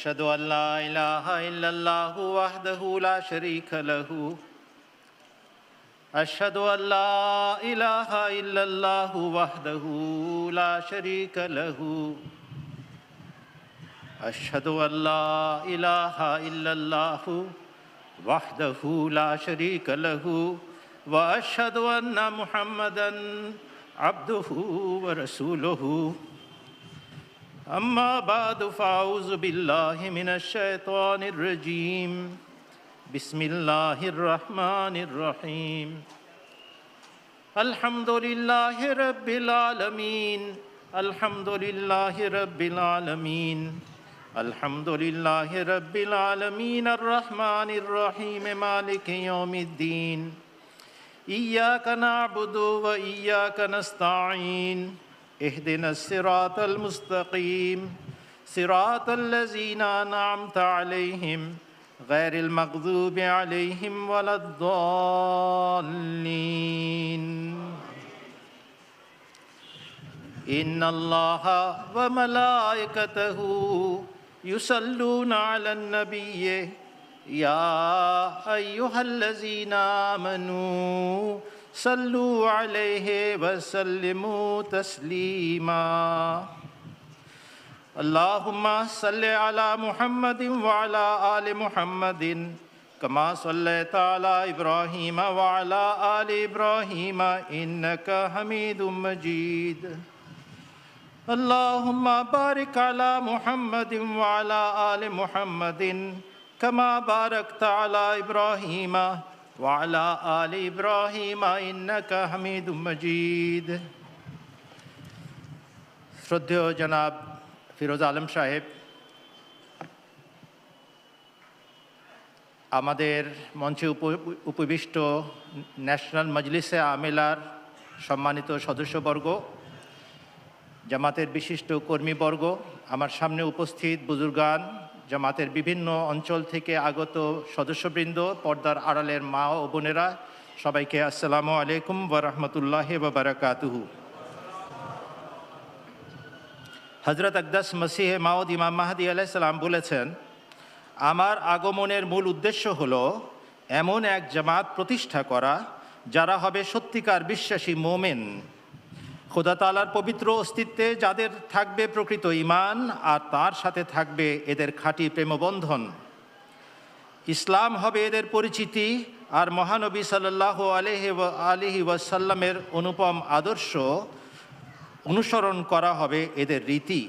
أشهد أن لا إله إلا الله وحده لا شريك له أشهد أن لا إله إلا الله وحده لا شريك له أشهد أن لا إله إلا الله وحده لا شريك له وأشهد أن محمدًا عبده ورسوله أما بعد فأعوذ بالله من الشيطان الرجيم بسم الله الرحمن الرحيم الحمد لله رب العالمين الحمد لله رب العالمين الحمد لله رب العالمين الرحمن الرحيم مالك يوم الدين إياك نعبد وإياك نستعين اهدنا الصراط المستقيم صراط الذين أنعمت عليهم غير المغضوب عليهم ولا الضالين إن الله وملائكته يصلون على النبي يا أيها الذين آمنوا صلوا عليه وسلموا تسليما اللهم صل على محمد وعلى آل محمد كما صليت على إبراهيم وعلى آل إبراهيم إنك حميد مجيد اللهم بارك على محمد وعلى آل محمد كما باركت على إبراهيم وعلى آل إبراهيم إنك حميد مجيد শ্রদ্ধেয় জনাব ফিরোজ আলম সাহেব, আমাদের মঞ্চে উপবিষ্ট ন্যাশনাল মজলিসে আমিলার সম্মানিত সদস্যবর্গ, জামাতের বিশিষ্ট কর্মীবর্গ, আমার সামনে উপস্থিত বুজুর্গান, জামাতের বিভিন্ন অঞ্চল থেকে আগত সদস্যবৃন্দ, পর্দার আড়ালের মা ও বোনেরা, সবাইকে আসসালামু আলাইকুম ওয়া রাহমাতুল্লাহি ওয়া বারাকাতুহু। হযরত আকদাস মসিহে মাউদ ইমাম মাহদী আলাইহিস সালাম বলেছেন, আমার আগমনের মূল উদ্দেশ্য হলো এমন এক জামাত প্রতিষ্ঠা করা যারা হবে সত্যিকার বিশ্বাসী মোমেন, খোদা তাআলার পবিত্র অস্তিত্বে যাদের থাকবে প্রকৃত ঈমান আর তার সাথে থাকবে এদের খাঁটি প্রেমবন্ধন। ইসলাম হবে এদের পরিচিতি আর মহানবী সাল্লাল্লাহু আলাইহি ওয়াসাল্লামের অনুপম আদর্শ অনুসরণ করা হবে এদের রীতি।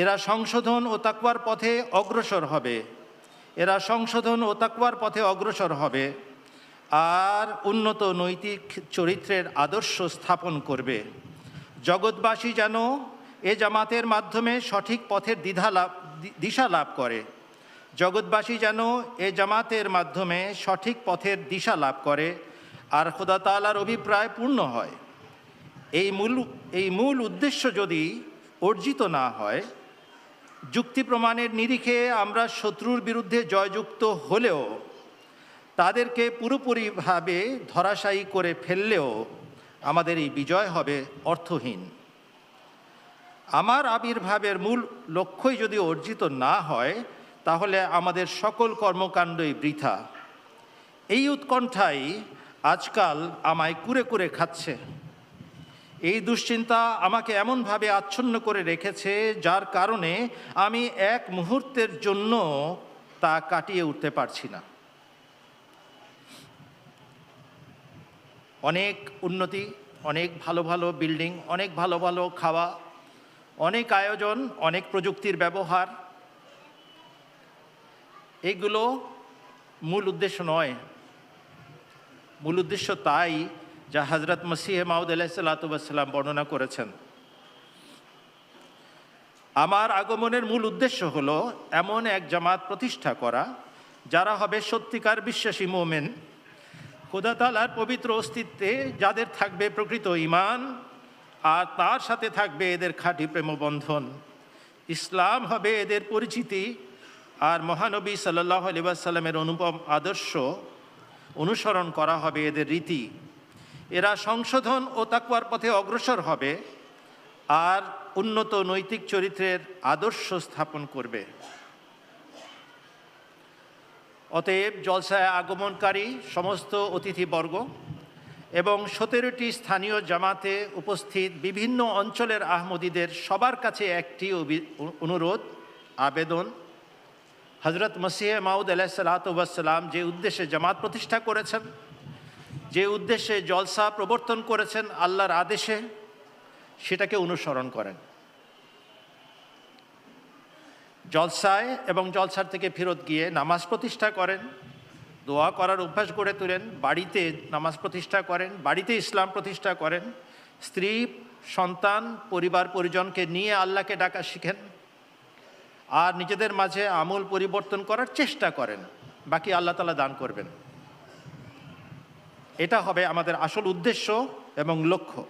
এরা সংশোধন ও তাকওয়ার পথে অগ্রসর হবে আর উন্নত নৈতিক চরিত্রের আদর্শ স্থাপন করবে। জগৎবাসী যেন এ জামাতের মাধ্যমে সঠিক পথের দিশা লাভ করে আর খোদা তাআলার অভিপ্রায় পূর্ণ হয়। এই মূল উদ্দেশ্য যদি অর্জিত না হয়, যুক্তি প্রমাণের নিরিখে আমরা শত্রুর বিরুদ্ধে জয়যুক্ত হলেও, তাদেরকে পুরোপুরিভাবে ধরাশায়ী করে ফেললেও আমাদের এই বিজয় হবে অর্থহীন। আমার আবির্ভাবের মূল লক্ষ্যই যদি অর্জিত না হয়, তাহলে আমাদের সকল কর্মকাণ্ডই বৃথা। এই উৎকণ্ঠাই আজকাল আমায় কুরে কুরে খাচ্ছে। এই দুশ্চিন্তা আমাকে এমনভাবে আচ্ছন্ন করে রেখেছে, যার কারণে আমি এক মুহূর্তের জন্য তা কাটিয়ে উঠতে পারছি না। অনেক উন্নতি, অনেক ভালো ভালো বিল্ডিং, অনেক ভালো ভালো খাওয়া, অনেক আয়োজন, অনেক প্রযুক্তির ব্যবহার, এগুলো মূল উদ্দেশ্য নয়। মূল উদ্দেশ্য তাই যা হযরত মসিহে মাউদ আলাইহিসসালাম বর্ণনা করেছেন। আমার আগমনের মূল উদ্দেশ্য হলো এমন এক জামাত প্রতিষ্ঠা করা যারা হবে সত্যিকার বিশ্বাসী মোমেন, খোদা তাআলার পবিত্র অস্তিত্বে যাদের থাকবে প্রকৃত ঈমান আর তার সাথে থাকবে এদের খাঁটি প্রেমবন্ধন। ইসলাম হবে এদের পরিচিতি আর মহানবী সাল্লাল্লাহু আলাইহি ওয়াসাল্লামের অনুপম আদর্শ অনুসরণ করা হবে এদের রীতি। এরা সংশোধন ও তাকওয়ার পথে অগ্রসর হবে আর উন্নত নৈতিক চরিত্রের আদর্শ স্থাপন করবে। অতএব জলসায় আগমনকারী সমস্ত অতিথিবর্গ এবং 17টি স্থানীয় জামাতে উপস্থিত বিভিন্ন অঞ্চলের আহমদীদের সবার কাছে একটি অনুরোধ, আবেদন। হজরত মসিহ মাউদ আলাইহিসসালাম যে উদ্দেশ্যে জামাত প্রতিষ্ঠা করেছেন, যে উদ্দেশ্যে জলসা প্রবর্তন করেছেন আল্লাহর আদেশে, সেটাকে অনুসরণ করেন। জলসায় এবং জলসার থেকে ফেরত গিয়ে নামাজ প্রতিষ্ঠা করেন, দোয়া করার অভ্যাস গড়ে তোলেন, বাড়িতে নামাজ প্রতিষ্ঠা করেন, বাড়িতে ইসলাম প্রতিষ্ঠা করেন, স্ত্রী সন্তান পরিবার পরিজনকে নিয়ে আল্লাহকে ডাকা শিখেন, আর নিজেদের মাঝে আমূল পরিবর্তন করার চেষ্টা করেন। বাকি আল্লাহ তাআলা দান করবেন। এটা হবে আমাদের আসল উদ্দেশ্য এবং লক্ষ্য।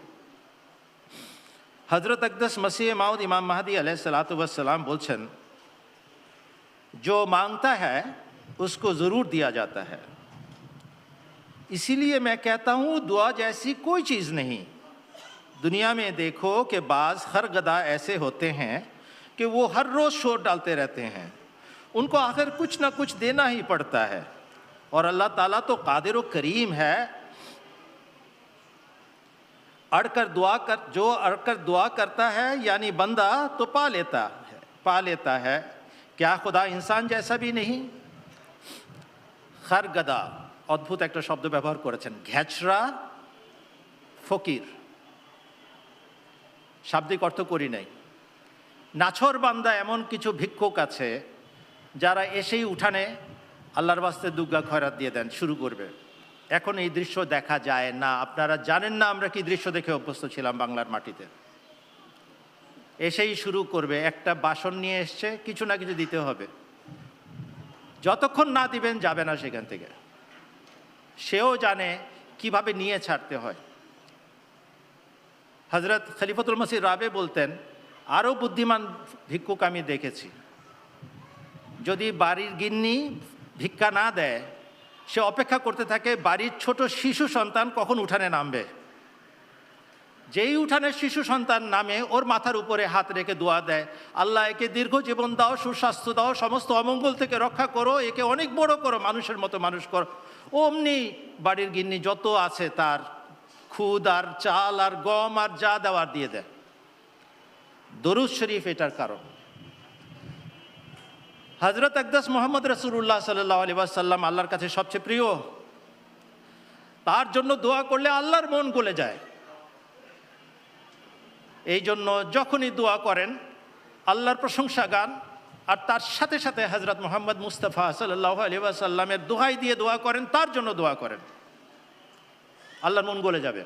হজরত আকদাস মসিহ মাউদ ইমাম মাহদি अलैहिस्सलाम बोलছেন, जो मांगता है उसको ज़रूर दिया जाता है, इसीलिए मैं कहता हूँ दुआ जैसी कोई चीज़ नहीं। दुनिया में देखो कि बाज़ खरगदा ऐसे होते हैं कि वो हर रोज़ शोर डालते रहते हैं, उनको आखिर कुछ ना कुछ देना ही पड़ता है, और अल्लाह ताला तो कादिर व करीम है। जो अड़कर दुआ करता है यानी बंदा तो पा लेता है। क्या खुदा इंसान जैसा भी नहीं? खरगदा अद्भुत एक शब्द व्यवहार करेছেন, ঘ্যাচরা ফকির। শাব্দিক অর্থ করি নাই। নাছর বান্দা এমন কিছু ভিক্ষুক আছে যারা এসেই উঠানে আল্লাহর বাস্তে দুগ্গা খয়রাত দিয়ে দেন, শুরু করবে। এখন এই দৃশ্য দেখা যায় না। আপনারা জানেন না আমরা কি দৃশ্য দেখে অভ্যস্ত ছিলাম বাংলার মাটিতে। এসেই শুরু করবে, একটা বাসন নিয়ে এসছে, কিছু না কিছু দিতে হবে, যতক্ষণ না দিবেন যাবে না সেখান থেকে। সেও জানে কিভাবে নিয়ে ছাড়তে হয়। হজরত খলিফাতুল মসিহ রাবে বলতেন, আরও বুদ্ধিমান ভিক্ষুক আমি দেখেছি, যদি বাড়ির গিন্নি ভিক্ষা না দেয় সে অপেক্ষা করতে থাকে বাড়ির ছোট শিশু সন্তান কখন উঠানে নামবে। যেই উঠানের শিশু সন্তান নামে ওর মাথার উপরে হাত রেখে দোয়া দেয়, আল্লাহ একে দীর্ঘ জীবন দাও, সুস্বাস্থ্য দাও, সমস্ত অমঙ্গল থেকে রক্ষা করো, একে অনেক বড় করো, মানুষের মতো মানুষ করো। অমনি বাড়ির গিন্নি যত আছে তার খুদ আর চাল আর গম আর যা দেওয়ার দিয়ে দেয়। দরুদ শরীফ এটার কারণ। হজরত আকদাস মোহাম্মদ রাসূলুল্লাহ সাল্লাল্লাহু আলাইহি ওয়াসাল্লাম আল্লাহর কাছে সবচেয়ে প্রিয়। তার জন্য দোয়া করলে আল্লাহর মন গলে যায়। এই জন্য যখনই দোয়া করেন আল্লাহর প্রশংসা গান, আর তার সাথে সাথে হজরত মোহাম্মদ মুস্তাফা সাল্লাল্লাহু আলাইহি ওয়াসাল্লামের দোহাই দিয়ে দোয়া করেন, তার জন্য দোয়া করেন, আল্লাহর মন গলে যাবে।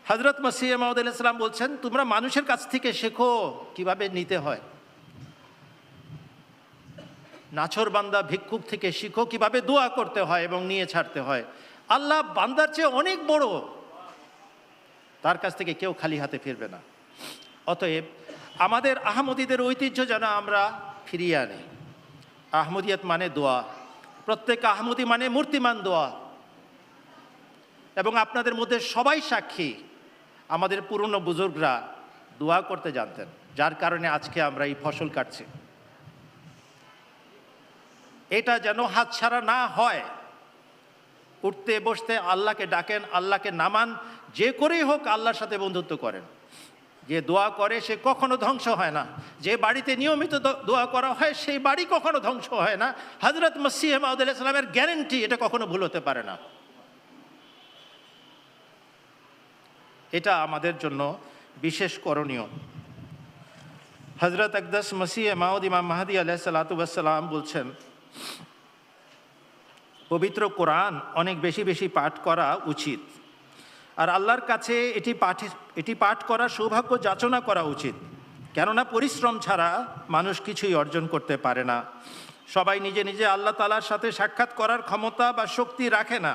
হজরত মসিহ মাউদ আলাইহিস সালাম বলছেন, তোমরা মানুষের কাছ থেকে শেখো কিভাবে নিতে হয়। নাছর বান্দা ভিক্ষুক থেকে শিখো কিভাবে দোয়া করতে হয় এবং নিয়ে ছাড়তে হয়। আল্লাহ বান্দার চেয়ে অনেক বড়, তার কাছ থেকে কেউ খালি হাতে ফিরবে না। অতএব আমাদের আহমদীদের ঐতিহ্য যেন আমরা ফিরিয়ে আনি। আহমদিয়ত মানে দোয়া, প্রত্যেক আহমদী মানে মূর্তিমান দোয়া। এবং আপনাদের মধ্যে সবাই সাক্ষী, আমাদের পুরনো বুজুর্গরা দোয়া করতে জানতেন, যার কারণে আজকে আমরা এই ফসল কাটছি। এটা যেন হাতছাড়া না হয়। উঠতে বসতে আল্লাহকে ডাকেন, আল্লাহকে নামান, যে করেই হোক আল্লাহর সাথে বন্ধুত্ব করেন। যে দোয়া করে সে কখনো ধ্বংস হয় না। যে বাড়িতে নিয়মিত দোয়া করা হয় সেই বাড়ি কখনো ধ্বংস হয় না। হজরত মসিহ মাউদ আলাইহিস সালামের গ্যারেন্টি, এটা কখনো ভুল হতে পারে না। এটা আমাদের জন্য বিশেষ করণীয়। হজরত আকদাস মসিহ মাউদ ইমাম মাহদি আলাইহিসসালাম বলছেন, পবিত্র কোরআন অনেক বেশি বেশি পাঠ করা উচিত, আর আল্লাহর কাছে এটি পাঠ করার সৌভাগ্য যাচনা করা উচিত। কেননা পরিশ্রম ছাড়া মানুষ কিছুই অর্জন করতে পারে না। সবাই নিজে নিজে আল্লাহ তাআলার সাথে সাক্ষাৎ করার ক্ষমতা বা শক্তি রাখে না।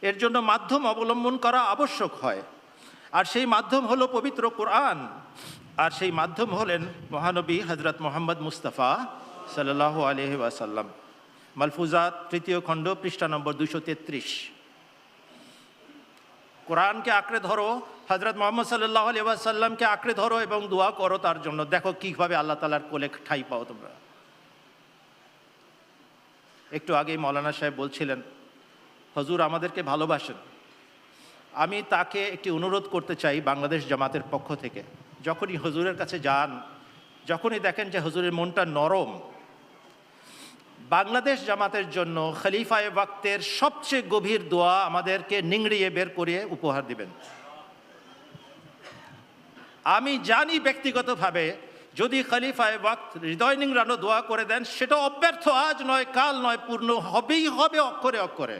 এর জন্য মাধ্যম অবলম্বন করা আবশ্যক হয়, আর সেই মাধ্যম হলো পবিত্র কোরআন। আর সেই মাধ্যম হলেন মহানবী হজরত মোহাম্মদ মুস্তাফা সাল্লাল্লাহু আলাইহি ওয়াসাল্লাম। মালফুজাত 3য় খণ্ড, পৃষ্ঠা নম্বর 233। কোরআনকে আঁকড়ে ধরো, হজরত মোহাম্মদ সাল্লাল্লাহু আলাইহি ওয়াসাল্লামকে আঁকড়ে ধরো এবং দোয়া করো তার জন্য। দেখো কীভাবে আল্লাহ তাআলার কোলে ঠাঁই পাও তোমরা। একটু আগেই মৌলানা সাহেব বলছিলেন হুজুর আমাদেরকে ভালোবাসেন। আমি তাকে একটি অনুরোধ করতে চাই বাংলাদেশ জামাতের পক্ষ থেকে, যখনই হুজুরের কাছে যান, যখনই দেখেন যে হুজুরের মনটা নরম, বাংলাদেশ জামাতের জন্য খলিফায়ে ওয়াক্তের সবচেয়ে গভীর দোয়া আমাদেরকে নিংড়িয়ে বের করে উপহার দিবেন। আমি জানি ব্যক্তিগতভাবে যদি খলিফায়ে ওয়াক্ত হৃদয় নিংড়ানো দোয়া করে দেন, সেটা অব্যর্থ, আজ নয় কাল নয়, পূর্ণ হবেই হবে অক্ষরে অক্ষরে।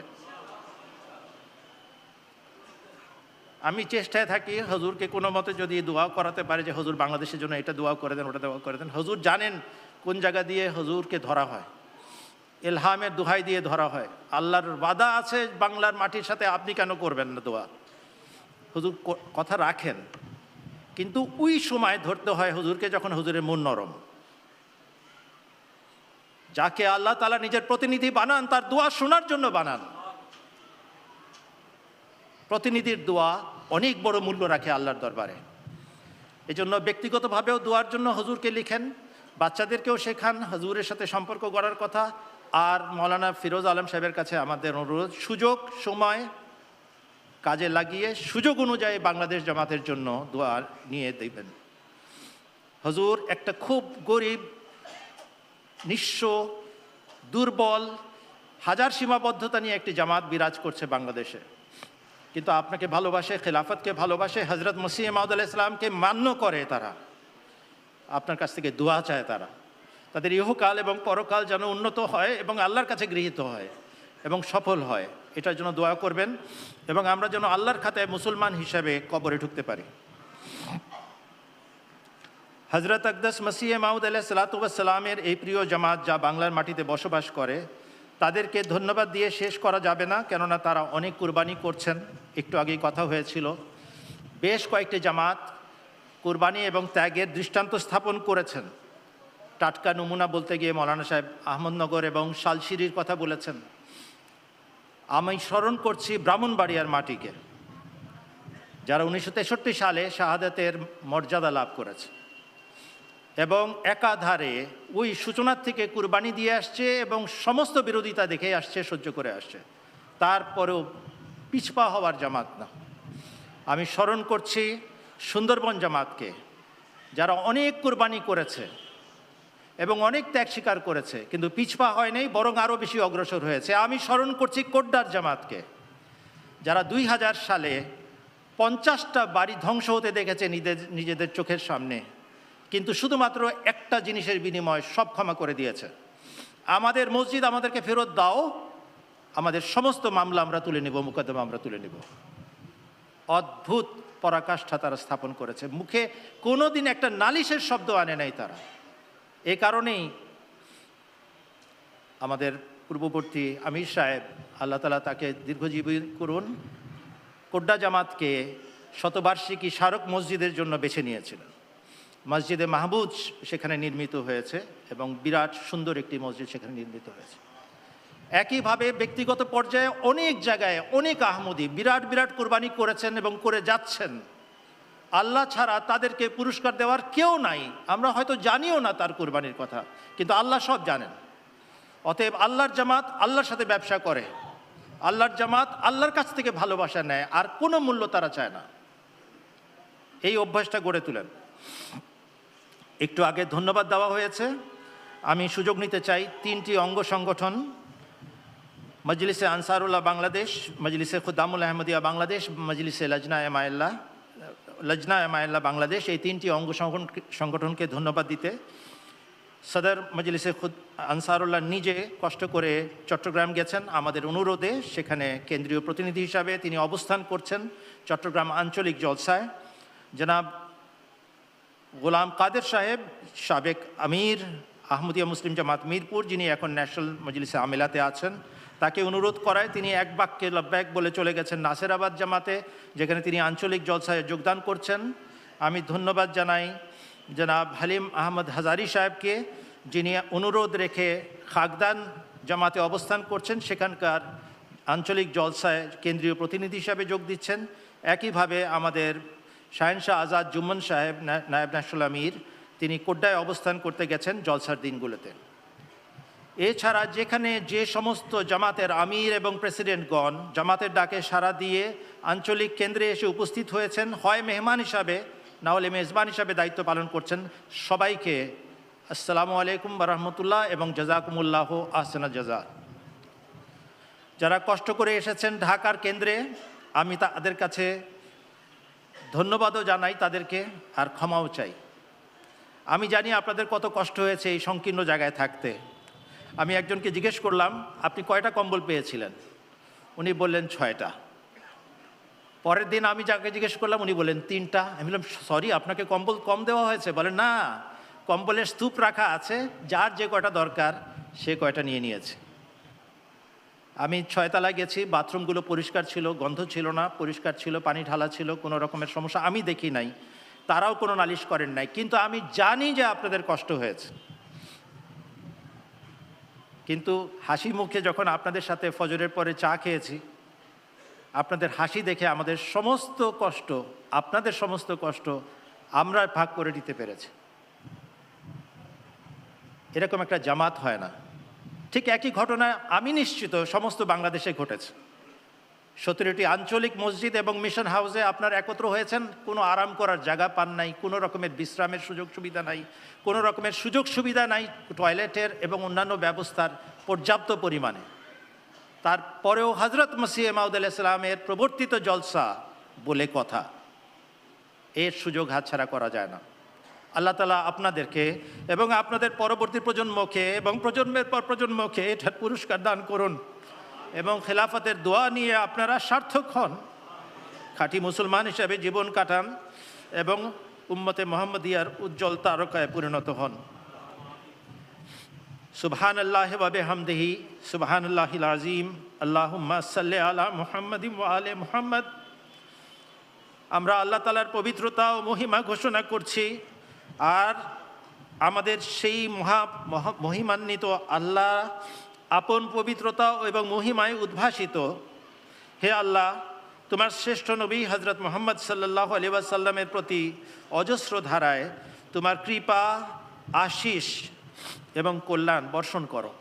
আমি চেষ্টায় থাকি হুজুরকে কোনো মতে যদি দোয়া করাতে পারে যে হুজুর বাংলাদেশের জন্য এটা দোয়া করে দেন, ওটা দোয়া করে দেন। হুজুর জানেন কোন জায়গা দিয়ে হুজুরকে ধরা হয়, ইলহামের দোহাই দিয়ে ধরা হয়। আল্লাহর ওয়াদা আছে বাংলার মাটির সাথে, আপনি কেন করবেন না দোয়া? হুজুর কথা রাখেন, কিন্তু ওই সময় ধরতে হয় হুজুরকে যখন হুজুরের মন নরম। যাকে আল্লাহ তাআলা নিজের প্রতিনিধি বানান, তার দোয়া শোনার জন্য বানান। প্রতিনিধির দোয়া অনেক বড় মূল্য রাখে আল্লাহর দরবারে। এজন্য ব্যক্তিগতভাবেও দোয়ার জন্য হুজুরকে লিখেন, বাচ্চাদেরকেও শেখান হুজুরের সাথে সম্পর্ক গড়ার কথা। আর মৌলানা ফিরোজ আলম সাহেবের কাছে আমাদের অনুরোধ, সুযোগ সময় কাজে লাগিয়ে সুযোগ অনুযায়ী বাংলাদেশ জামাতের জন্য দোয়া নিয়ে দেবেন। হুজুর একটা খুব গরিব, নিঃস্ব, দুর্বল, হাজার সীমাবদ্ধতা নিয়ে একটি জামাত বিরাজ করছে বাংলাদেশে, কিন্তু আপনাকে ভালোবাসে, খেলাফতকে ভালোবাসে, হজরত মসিহ মাউদ আলাইহিস সালামকে মান্য করে। তারা আপনার কাছ থেকে দোয়া চায়, তারা তাদের ইহকাল এবং পরকাল যেন উন্নত হয় এবং আল্লাহর কাছে গৃহীত হয় এবং সফল হয়, এটার জন্য দোয়া করবেন। এবং আমরা যেন আল্লাহর খাতায় মুসলমান হিসেবে কবরে ঢুকতে পারি। হজরত আকদাস মসিহ মাউদ আলাইহিসসালামের এই প্রিয় জামাত যা বাংলার মাটিতে বসবাস করে, তাদেরকে ধন্যবাদ দিয়ে শেষ করা যাবে না, কেননা তারা অনেক কুরবানি করছেন। একটু আগেই কথা হয়েছিল, বেশ কয়েকটি জামাত কুরবানি এবং ত্যাগের দৃষ্টান্ত স্থাপন করেছেন। টাটকা নমুনা বলতে গিয়ে মৌলানা সাহেব আহমদনগর এবং শালশিরির কথা বলেছেন। আমি স্মরণ করছি ব্রাহ্মণবাড়িয়ার মাটিকে, যারা 1963 সালে শাহাদাতের মর্যাদা লাভ করেছে এবং একাধারে ওই সূচনার থেকে কুরবানি দিয়ে আসছে এবং সমস্ত বিরোধিতা দেখে আসছে, সহ্য করে আসছে, তারপরেও পিছপা হওয়ার জামাত না। আমি স্মরণ করছি সুন্দরবন জামাতকে, যারা অনেক কুরবানি করেছে এবং অনেক ত্যাগ স্বীকার করেছে, কিন্তু পিছপা হয় নাই, বরং আরও বেশি অগ্রসর হয়েছে। আমি স্মরণ করছি কোড্ডার জামাতকে, যারা 2000 সালে 50টা বাড়ি ধ্বংস হতে দেখেছে নিজেদের চোখের সামনে, কিন্তু শুধুমাত্র একটা জিনিসের বিনিময়ে সব ক্ষমা করে দিয়েছে, আমাদের মসজিদ আমাদেরকে ফেরত দাও, আমাদের সমস্ত মামলা আমরা তুলে নেব, মোকদ্দমা আমরা তুলে নেব। অদ্ভুত পরাকাষ্ঠা তারা স্থাপন করেছে, মুখে কোনোদিন একটা নালিশের শব্দ আনে নাই তারা। এ কারণেই আমাদের পূর্ববর্তী আমির সাহেব, আল্লাহ তাআলা তাকে দীর্ঘজীবী করুন, কোড্ডা জামাতকে শতবার্ষিকী স্মারক মসজিদের জন্য বেছে নিয়েছিলেন। মসজিদে মাহবুজ সেখানে নির্মিত হয়েছে এবং বিরাট সুন্দর একটি মসজিদ সেখানে নির্মিত হয়েছে। একইভাবে ব্যক্তিগত পর্যায়ে অনেক জায়গায় অনেক আহমদী বিরাট বিরাট কোরবানি করেছেন এবং করে যাচ্ছেন। আল্লাহ ছাড়া তাদেরকে পুরস্কার দেওয়ার কেউ নাই। আমরা হয়তো জানিও না তার কোরবানির কথা, কিন্তু আল্লাহ সব জানেন। অতএব আল্লাহর জামাত আল্লাহর সাথে ব্যবসা করে, আল্লাহর জামাত আল্লাহর কাছ থেকে ভালোবাসা নেয়, আর কোনো মূল্য তারা চায় না। এই অভ্যাসটা গড়ে তোলেন। একটু আগে ধন্যবাদ দেওয়া হয়েছে, আমি সুযোগ নিতে চাই 3টি অঙ্গ সংগঠন, মজলিসে আনসারুল্লাহ বাংলাদেশ, মজলিসে খুদ্দামুল আহমদিয়া বাংলাদেশ, মজলিসে লজনা এমাইল্লাহ বাংলাদেশ, এই 3টি অঙ্গ সংগঠনকে ধন্যবাদ দিতে। সদর মজলিসে আনসারুল্লাহ নিজে কষ্ট করে চট্টগ্রাম গেছেন আমাদের অনুরোধে, সেখানে কেন্দ্রীয় প্রতিনিধি হিসাবে তিনি অবস্থান করছেন চট্টগ্রাম আঞ্চলিক জলসায়। জনাব গোলাম কাদের সাহেব, সাবেক আমির আহমদিয়া মুসলিম জামাত মিরপুর, যিনি এখন ন্যাশনাল মজলিসে আমেলাতে আছেন, তাকে অনুরোধ করায় তিনি এক বাক্যে লব্বাইক বলে চলে গেছেন নাসেরাবাদ জামাতে, যেখানে তিনি আঞ্চলিক জলসায় যোগদান করছেন। আমি ধন্যবাদ জানাই জনাব হালিম আহমদ হাজারি সাহেবকে, যিনি অনুরোধ রেখে খাগদান জামাতে অবস্থান করছেন, সেখানকার আঞ্চলিক জলসায় কেন্দ্রীয় প্রতিনিধি হিসাবে যোগ দিচ্ছেন। একইভাবে আমাদের শাহেনশাহ আজাদ জুম্মন সাহেব, নায়েব ন্যাশনাল আমির, তিনি কোড্ডায় অবস্থান করতে গেছেন জলসার দিনগুলোতে। এছাড়া যেখানে যে সমস্ত জামাতের আমির এবং প্রেসিডেন্টগণ জামাতের ডাকে সাড়া দিয়ে আঞ্চলিক কেন্দ্রে এসে উপস্থিত হয়েছেন, হয় মেহমান হিসাবে না হলে মেজবান হিসাবে দায়িত্ব পালন করছেন, সবাইকে আসসালামু আলাইকুম ওয়া রাহমাতুল্লাহ এবং জাযাকুমুল্লাহ আহসানা জাযা। যারা কষ্ট করে এসেছেন ঢাকার কেন্দ্রে, আমি তাদের কাছে ধন্যবাদও জানাই তাদেরকে, আর ক্ষমাও চাই। আমি জানি আপনাদের কত কষ্ট হয়েছে এই সংকীর্ণ জায়গায় থাকতে। আমি একজনকে জিজ্ঞেস করলাম, আপনি কয়টা কম্বল পেয়েছিলেন? উনি বললেন 6টা। পরের দিন আমি যাকে জিজ্ঞেস করলাম, উনি বললেন 3টা। আমি বললাম, সরি, আপনাকে কম্বল কম দেওয়া হয়েছে? বলেন, না, কম্বলের স্তূপ রাখা আছে, যার যে কয়টা দরকার সে কয়টা নিয়ে নিয়েছে। আমি 6 তলায় গেছি, বাথরুমগুলো পরিষ্কার ছিল, গন্ধ ছিল না, পরিষ্কার ছিল, পানি ঢালা ছিল, কোনো রকমের সমস্যা আমি দেখি নাই, তারাও কোনো নালিশ করেন নাই। কিন্তু আমি জানি যে আপনাদের কষ্ট হয়েছে। কিন্তু হাসি মুখে যখন আপনাদের সাথে ফজরের পরে চা খেয়েছি, আপনাদের হাসি দেখে আমাদের সমস্ত কষ্ট, আপনাদের সমস্ত কষ্ট আমরা ভাগ করে দিতে পেরেছি। এরকম একটা জামাত হয় না। ঠিক একই ঘটনা আমি নিশ্চিত সমস্ত বাংলাদেশে ঘটেছে। 17টি আঞ্চলিক মসজিদ এবং মিশন হাউসে আপনারা একত্র হয়েছেন, কোনো আরাম করার জায়গা পান নাই, কোনো রকমের বিশ্রামের সুযোগ সুবিধা নাই, কোনো রকমের সুযোগ সুবিধা নাই টয়লেটের এবং অন্যান্য ব্যবস্থার পর্যাপ্ত পরিমাণে। তারপরেও হজরত মসিহ মাউদ আলাইহিস সালামের প্রবর্তিত জলসা বলে কথা, এর সুযোগ হাতছাড়া করা যায় না। আল্লাহ তাআলা আপনাদেরকে এবং আপনাদের পরবর্তী প্রজন্মকে এবং প্রজন্মের পর প্রজন্মকে এটার পুরস্কার দান করুন এবং খেলাফতের দোয়া নিয়ে আপনারা সার্থক হন, খাঁটি মুসলমান হিসেবে জীবন কাটান এবং উম্মতে মুহাম্মদিয়ার উজ্জ্বল তারকায় পরিণত হন। সুবহানাল্লাহি ওয়া বিহামদিহি সুবহানাল্লাহিল আযীম। আল্লাহুম্মা সাল্লি আলা মুহাম্মাদিন ওয়া আলি মুহাম্মদ। আমরা আল্লাহ তাআলার পবিত্রতা ও মহিমা ঘোষণা করছি, আর আমাদের সেই মহিমান্বিত আল্লাহ আপন পবিত্রতা এবং মহিমায় উদ্ভাসিত। হে আল্লাহ, তোমার শ্রেষ্ঠ নবী হজরত মুহাম্মদ সাল্লাল্লাহু আলাইহি ওয়াসাল্লামের প্রতি অজস্র ধারায় তোমার কৃপা, আশিস এবং কল্যাণ বর্ষণ করো।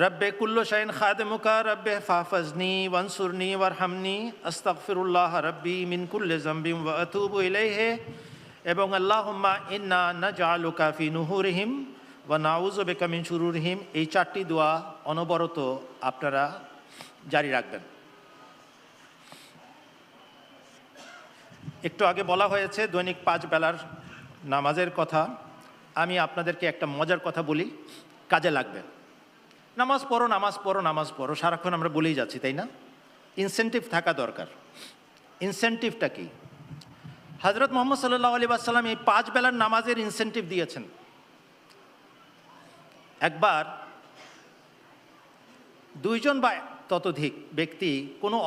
রব্বে কুল্লু শাইন খাদেমুকা রব্বে ফাহফাজনি ওয়ানসুরনি ওয়ারহামনি আস্তাগফিরুল্লাহ রব্বি মিন কুল্লি যামবিন ওয়া আতুবু ইলাইহি। এবং আল্লাহুম্মা ইন্না নাজআলুকা ফি নুহুরিহিম ওয়া নাউযু বিকা মিন শুরুরিহিম। এই 4টি দোয়া অনবরত আপনারা জারি রাখবেন। একটু আগে বলা হয়েছে দৈনিক 5 বেলার নামাজের কথা। আমি আপনাদেরকে একটা মজার কথা বলি, কাজে লাগবে। নামাজ পড়ো, নামাজ পড়ো, নামাজ পড়ো, সারাক্ষণ আমরা বলেই যাচ্ছি, তাই না? ইনসেন্টিভ থাকা দরকার। ইনসেন্টিভটা কি? হজরত মুহাম্মদ সাল্লাল্লাহু আলাইহি ওয়াসাল্লাম এই 5 বেলার নামাজের ইনসেন্টিভ দিয়েছেন। একবার 2 জন বা ততোধিক ব্যক্তি কোনো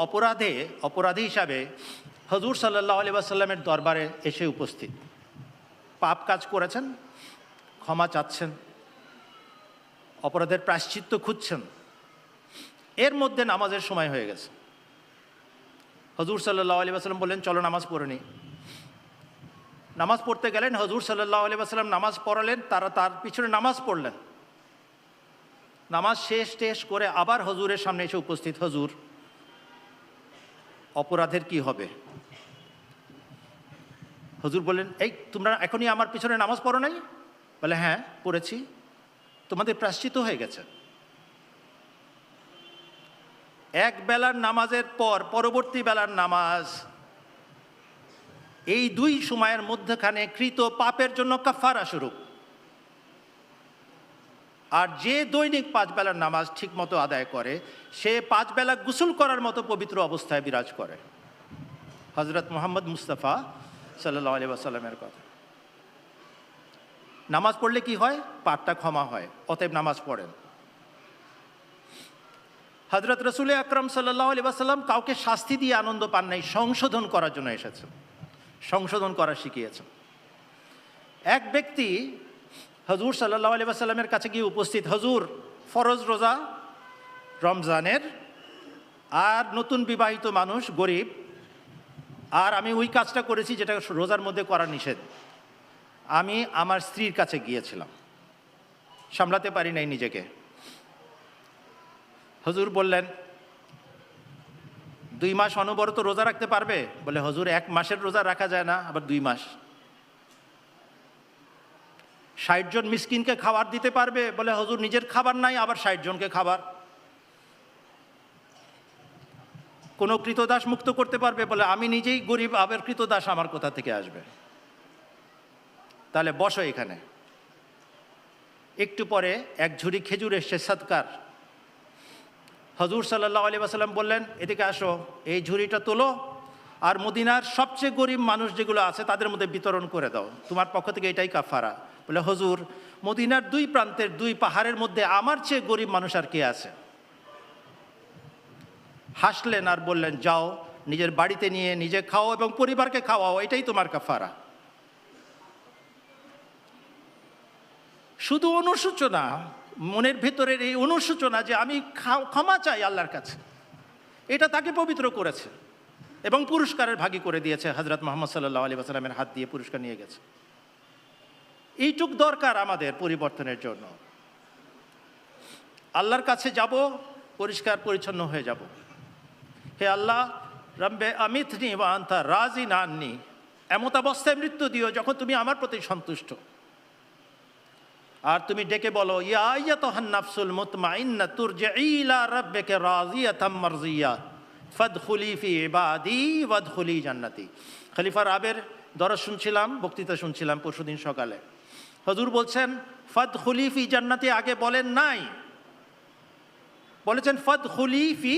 অপরাধী হিসাবে হুজুর সাল্লাল্লাহু আলাইহি ওয়াসাল্লামের দরবারে এসে উপস্থিত, পাপ কাজ করেছেন, ক্ষমা চাচ্ছেন, অপরাধের প্রায়শ্চিত্ত খুঁজছেন। এর মধ্যে নামাজের সময় হয়ে গেছে। হুজুর সাল্লাল্লাহু আলাইহি ওয়াসাল্লাম বললেন, চলো নামাজ পড়ে নি। নামাজ পড়তে গেলেন, হুজুর সাল্লাল্লাহু আলাইহি ওয়াসাল্লাম নামাজ পড়ালেন, তারা তার পিছনে নামাজ পড়লেন। নামাজ শেষ করে আবার হুজুরের সামনে এসে উপস্থিত, হুজুর অপরাধের কি হবে? হুজুর বললেন, এই তোমরা এখনই আমার পিছনে নামাজ পড়ো নাই? বলে, হ্যাঁ পড়েছি। তোমাদের প্রায়শ্চিত্ত হয়ে গেছে। এক বেলার নামাজের পর পরবর্তী বেলার নামাজ, এই 2 সময়ের মধ্যখানে কৃত পাপের জন্য কাফারা স্বরূপ। আর যে দৈনিক 5 বেলার নামাজ ঠিক মতো আদায় করে, সে 5 বেলা গোসল করার মতো পবিত্র অবস্থায় বিরাজ করে। হজরত মুহাম্মদ মুস্তাফা সাল্লাল্লাহু আলাইহি ওয়াসাল্লামের কথা। নামাজ পড়লে কি হয়? পাপটা ক্ষমা হয়, অতএব নামাজ পড়েন। হজরত রসুল আকরাম সাল্লাল্লাহু আলাইহি ওয়াসাল্লাম কাউকে শাস্তি দিয়ে আনন্দ পান নাই, সংশোধন করার জন্য এসেছেন, সংশোধন করা শিখিয়েছেন। এক ব্যক্তি হুজুর সাল্লাল্লাহু আলাইহি ওয়াসাল্লামের কাছে গিয়ে উপস্থিত, হুজুর ফরজ রোজা রমজানের, আর নতুন বিবাহিত মানুষ, গরিব, আর আমি ওই কাজটা করেছি যেটা রোজার মধ্যে করা নিষেধ। আমি আমার স্ত্রীর কাছে গিয়েছিলাম, সামলাতে পারি নাই নিজেকে। হুজুর বললেন, 2 মাস অনবরত রোজা রাখতে পারবে? বলে, হুজুর 1 মাসের রোজা রাখা যায় না, আবার 2 মাস। 60 জন মিসকিনকে খাবার দিতে পারবে? বলে, হুজুর নিজের খাবার নাই, আবার 60 জনকে খাবার। কোনো কৃতদাস মুক্ত করতে পারবে? বলে, আমি নিজেই গরিব, আবার কৃতদাস আমার কোথা থেকে আসবে? তাহলে বসো এখানে। একটু পরে এক ঝুড়ি খেজুর এসছে সদকার। হুজুর সাল্লাল্লাহু আলাইহি ওয়াসাল্লাম বললেন, এদিকে আসো, এই ঝুড়িটা তোলো আর মদিনার সবচেয়ে গরিব মানুষ যেগুলো আছে তাদের মধ্যে বিতরণ করে দাও, তোমার পক্ষ থেকে এটাই কাফারা। বলে, হুজুর মদিনার 2 প্রান্তের 2 পাহাড়ের মধ্যে আমার চেয়ে গরিব মানুষ আর কে আছে? হাসলেন আর বললেন, যাও নিজের বাড়িতে নিয়ে নিজে খাও এবং পরিবারকে খাওয়াও, এটাই তোমার কাফারা। শুধু অনুশোচনা, মনের ভেতরের এই অনুশোচনা যে আমি ক্ষমা চাই আল্লাহর কাছে, এটা তাকে পবিত্র করেছে এবং পুরস্কারের ভাগী করে দিয়েছে। হযরত মুহাম্মদ সাল্লাল্লাহু আলাইহি ওয়াসাল্লামের হাত দিয়ে পুরস্কার নিয়ে গেছে। এইটুক দরকার আমাদের পরিবর্তনের জন্য। আল্লাহর কাছে যাব, পরিষ্কার পরিচ্ছন্ন হয়ে যাব। হে আল্লাহ, রব্বে আমিতনি ওয়া আনতা রাজিন আননি, এমত অবস্থায় মৃত্যু দিও যখন তুমি আমার প্রতি সন্তুষ্ট। আর তুমি ডেকে বলো, ইয়া আইয়াতুহান নাফসুল মুতমাইন্না তুরজিই ইলা রাব্বিকা রাজিয়াতাম মারজিয়া ফাদখুলি ফি ইবাদি ওয়াদখুলি জান্নাতি। খলিফা রাবের দরস শুনছিলাম, বক্তৃতা শুনছিলাম পরশুদিন সকালে। হুজুর বলছেন, ফাদখুলি ফি জান্নাতি আগে বলেন নাই, বলেছেন ফাদখুলি ফি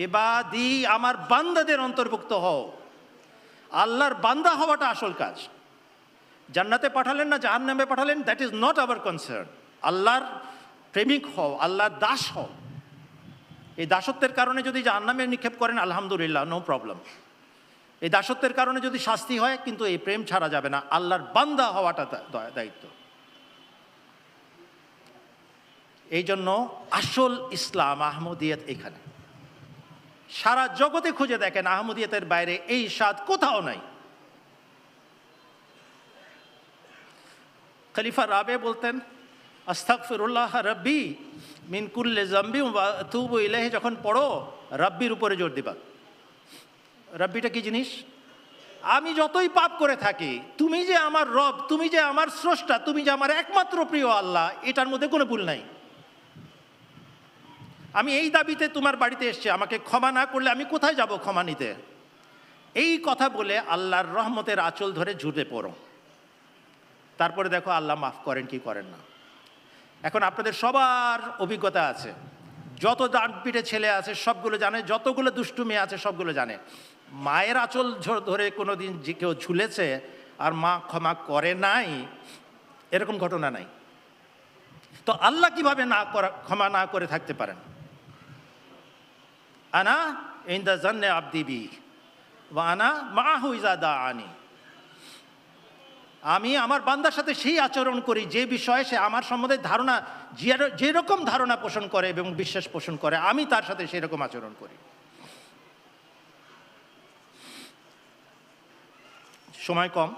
ইবাদি, আমার বান্দাদের অন্তর্ভুক্ত হও। আল্লাহর বান্দা হওয়াটা আসল কাজ। জান্নাতে পাঠালেন না জাহান্নামে পাঠালেন, that is not our concern. আল্লাহর প্রেমিক হও, আল্লাহর দাস হও। এই দাসত্বের কারণে যদি জাহান্নামে নিক্ষেপ করেন, আলহামদুলিল্লাহ, নো প্রবলেম। এই দাসত্বের কারণে যদি শাস্তি হয়, কিন্তু এই প্রেম ছাড়া যাবে না। আল্লাহর বান্দা হওয়াটা দায়িত্ব। এই জন্য আসল ইসলাম আহমদিয়ত এখানে। সারা জগতে খুঁজে দেখেন, আহমদিয়তের বাইরে এই স্বাদ কোথাও নাই। খলিফা রাবে বলতেন, আস্তাগফিরুল্লাহ রাব্বি মিন কুল্লি যামবি ওয়া আতুবু ইলাইহি, যখন পড়ো রাব্বির উপরে জোর দিবা। রাব্বিটা কি জিনিস? আমি যতই পাপ করে থাকি, তুমি যে আমার রব, তুমি যে আমার স্রষ্টা, তুমি যে আমার একমাত্র প্রিয় আল্লাহ, এটার মধ্যে কোনো ভুল নাই। আমি এই দাবিতে তোমার বাড়িতে এসেছি, আমাকে ক্ষমা না করলে আমি কোথায় যাব ক্ষমা নিতে? এই কথা বলে আল্লাহর রহমতের আঁচল ধরে ঝুঁকে পড়ো। তারপরে দেখো আল্লাহ মাফ করেন কি করেন না। এখন আপনাদের সবার অভিজ্ঞতা আছে, যত ডানপিটে ছেলে আছে সবগুলো জানে, যতগুলো দুষ্টু মেয়ে আছে সবগুলো জানে। মায়ের আঁচল ধরে কোনো দিন যে কেউ ঝুলেছে আর মা ক্ষমা করে নাই, এরকম ঘটনা নাই। তো আল্লাহ কিভাবে ক্ষমা না করে থাকতে পারেন? আনা ইনদা জান্নে আবদি বি ওয়া আনা মাহু ইজা দাআনি, আমি আমার বান্দার সাথে সেই আচরণ করি যে বিষয়ে সে আমার সম্বন্ধে ধারণা, যেরকম ধারণা পোষণ করে এবং বিশ্বাস পোষণ করে, আমি তার সাথে সেই রকম আচরণ করি। সময় কম,